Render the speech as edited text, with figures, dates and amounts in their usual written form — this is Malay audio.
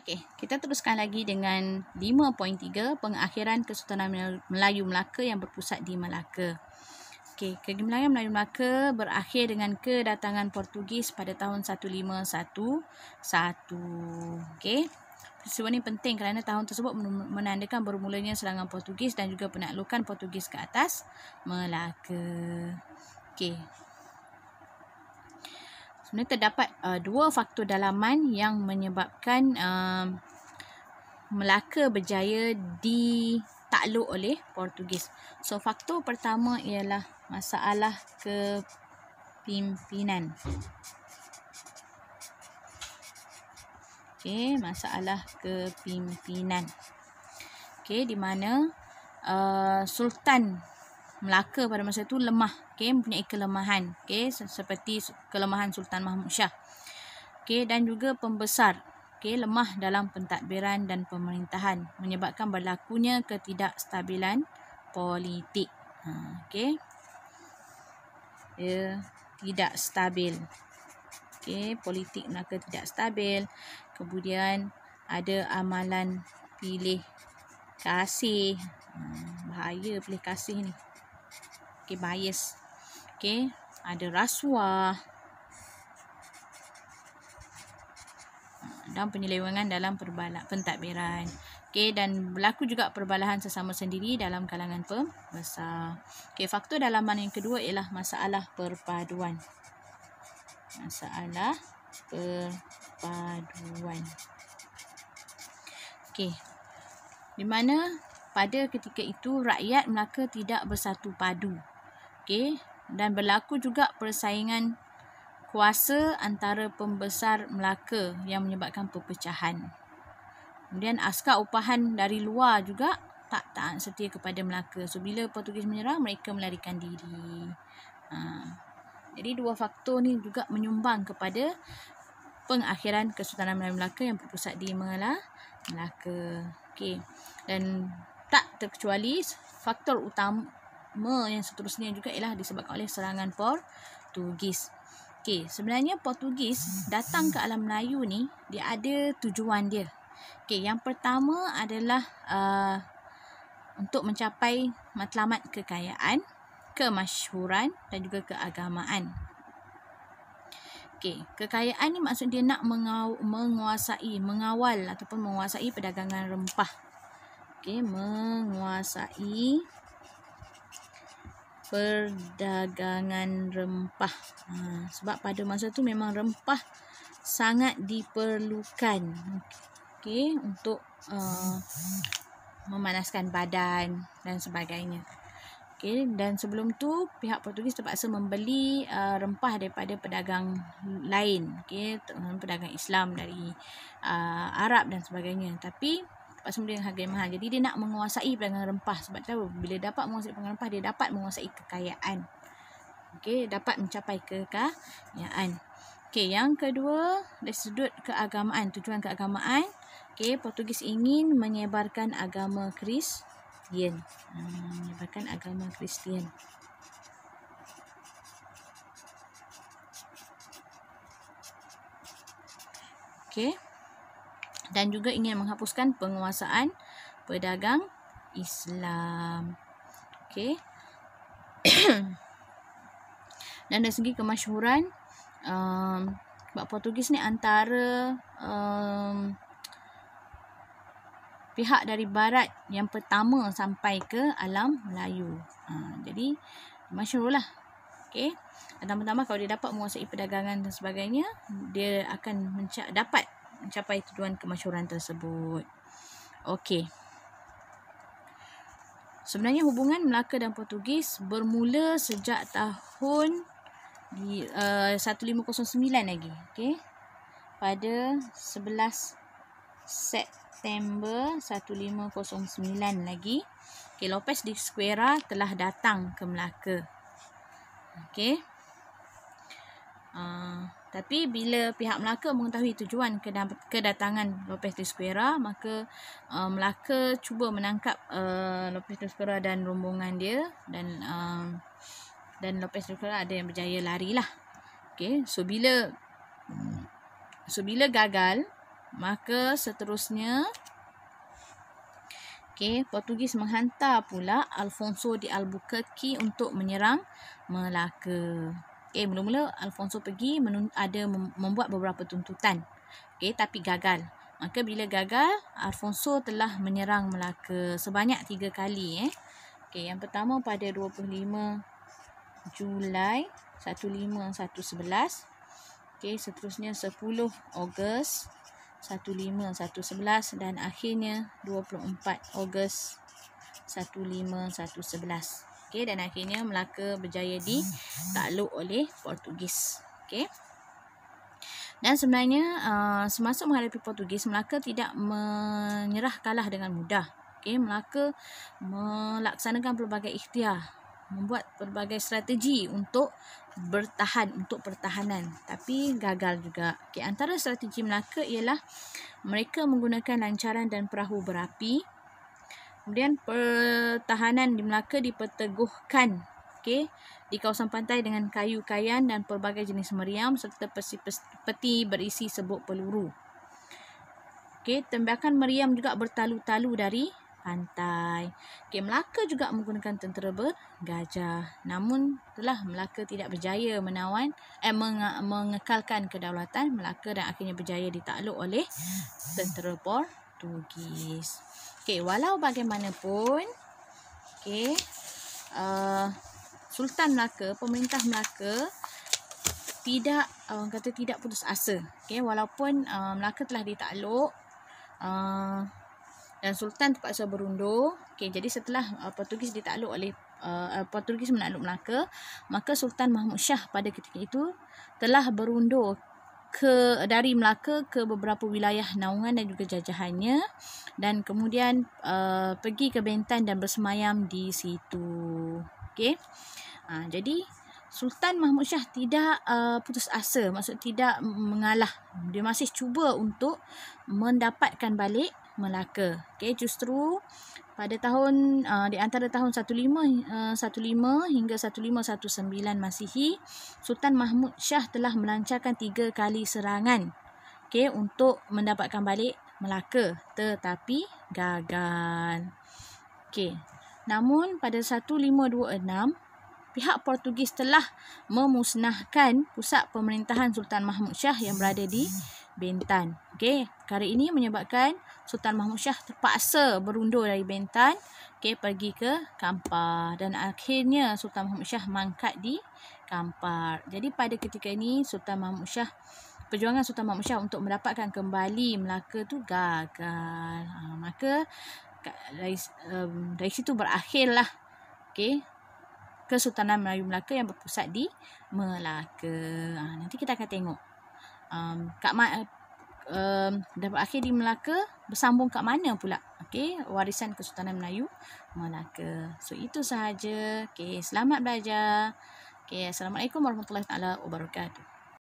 Okey, kita teruskan lagi dengan 5.3 pengakhiran Kesultanan Melayu Melaka yang berpusat di Melaka. Okey, kegemilangan Melayu Melaka berakhir dengan kedatangan Portugis pada tahun 1511. Okey. Peristiwa ini penting kerana tahun tersebut menandakan bermulanya serangan Portugis dan juga penaklukan Portugis ke atas Melaka. Okey. Sebenarnya terdapat dua faktor dalaman yang menyebabkan Melaka berjaya ditakluk oleh Portugis. So, faktor pertama ialah masalah kepimpinan. Okey, masalah kepimpinan. Okey, di mana Sultan Melaka pada masa itu lemah, mempunyai kelemahan, seperti kelemahan Sultan Mahmud Shah. Dan juga pembesar, lemah dalam pentadbiran dan pemerintahan, menyebabkan berlakunya ketidakstabilan politik. Dia tidak stabil. Politik Melaka tidak stabil. Kemudian ada amalan pilih kasih. Bahaya pilih kasih ni. Bias. Ada rasuah dan penyelewengan dalam pentadbiran. Dan berlaku juga perbalahan sesama sendiri dalam kalangan pembesar. Faktor dalaman yang kedua ialah masalah perpaduan. Masalah perpaduan. Di mana pada ketika itu rakyat Melaka tidak bersatu padu. Dan berlaku juga persaingan kuasa antara pembesar Melaka yang menyebabkan perpecahan. Kemudian askar upahan dari luar juga tak taat setia kepada Melaka. So, bila Portugis menyerang, mereka melarikan diri. Jadi, dua faktor ni juga menyumbang kepada pengakhiran Kesultanan Melayu Melaka yang berpusat di Melaka. Dan tak terkecuali faktor utama yang seterusnya juga ialah disebabkan oleh serangan Portugis. Sebenarnya Portugis datang ke alam Melayu ni, dia ada tujuan dia. Yang pertama adalah untuk mencapai matlamat kekayaan, kemasyhuran dan juga keagamaan. Kekayaan ni maksud dia nak mengawal ataupun menguasai perdagangan rempah. Menguasai perdagangan rempah. Sebab pada masa tu memang rempah sangat diperlukan untuk memanaskan badan dan sebagainya. Dan sebelum tu pihak Portugis terpaksa membeli rempah daripada pedagang lain, pedagang Islam dari Arab dan sebagainya. Tapi terpaksa membeli dengan harga yang mahal. Jadi dia nak menguasai perdagangan rempah. Sebab tahu bila dapat menguasai perdagangan rempah, dia dapat menguasai kekayaan. Dapat mencapai kekayaan. Yang kedua, dari sudut keagamaan, tujuan keagamaan, Portugis ingin menyebarkan agama Kristian. Menyebarkan agama Kristian. Dan juga ingin menghapuskan penguasaan pedagang Islam. Dan dari segi kemasyhuran, sebab Portugis ni antara pihak dari barat yang pertama sampai ke alam Melayu. Jadi masyhurlah. Pertama-tama kalau dia dapat menguasai perdagangan dan sebagainya, dia akan dapat mencapai tujuan kemasyhuran tersebut. Sebenarnya hubungan Melaka dan Portugis bermula sejak tahun 1509 lagi. Pada 11 September 1509 lagi, Lopez de Esquerra telah datang ke Melaka. Tapi bila pihak Melaka mengetahui tujuan kedatangan Lopez de Esquerra, maka Melaka cuba menangkap Lopez de Esquerra dan rombongan dia, dan Lopez de Esquerra ada yang berjaya lari lah. So bila gagal, maka seterusnya Portugis menghantar pula Alfonso de Albuquerque untuk menyerang Melaka. Mula-mula Alfonso pergi membuat beberapa tuntutan. Tapi gagal. Maka bila gagal, Alfonso telah menyerang Melaka sebanyak 3 kali. Yang pertama pada 25 Julai 15111. Seterusnya 10 Ogos 15111 dan akhirnya 24 Ogos 15111. Dan akhirnya Melaka berjaya ditakluk oleh Portugis. Dan sebenarnya semasa menghadapi Portugis, Melaka tidak menyerah kalah dengan mudah. Melaka melaksanakan pelbagai ikhtiar, membuat pelbagai strategi untuk bertahan, untuk pertahanan, tapi gagal juga. Antara strategi Melaka ialah mereka menggunakan lancaran dan perahu berapi. Kemudian pertahanan di Melaka diperteguhkan di kawasan pantai dengan kayu kayan dan pelbagai jenis meriam serta peti berisi sebut peluru. Tembakan meriam juga bertalu-talu dari pantai. Melaka juga menggunakan tentera bergajah. Namun telah Melaka tidak berjaya mengekalkan kedaulatan Melaka dan akhirnya berjaya ditakluk oleh tentera Portugis. Walau bagaimanapun, Sultan Melaka, pemerintah Melaka tidak putus asa. Walaupun Melaka telah ditakluk dan Sultan terpaksa berundur. Jadi setelah Portugis ditakluk oleh Portugis menakluk Melaka, maka Sultan Mahmud Shah pada ketika itu telah berundur dari Melaka ke beberapa wilayah naungan dan juga jajahannya, dan kemudian pergi ke Bintan dan bersemayam di situ. Jadi Sultan Mahmud Shah tidak putus asa, maksud tidak mengalah. Dia masih cuba untuk mendapatkan balik Melaka. Justru pada tahun di antara tahun 1515 hingga 1519 Masihi, Sultan Mahmud Shah telah melancarkan 3 kali serangan untuk mendapatkan balik Melaka, tetapi gagal. Namun pada 1526 pihak Portugis telah memusnahkan pusat pemerintahan Sultan Mahmud Shah yang berada di Bintan. Perkara ini menyebabkan Sultan Mahmud Shah terpaksa berundur dari Bintan pergi ke Kampar, dan akhirnya Sultan Mahmud Shah mangkat di Kampar. Jadi pada ketika ini perjuangan Sultan Mahmud Shah untuk mendapatkan kembali Melaka tu gagal. Maka dari situ berakhirlah Kesultanan Melayu Melaka yang berpusat di Melaka. Nanti kita akan tengok dapat akhir di Melaka, bersambung kat mana pula warisan Kesultanan Melayu Melaka. So itu sahaja. Selamat belajar. Assalamualaikum warahmatullahi wabarakatuh.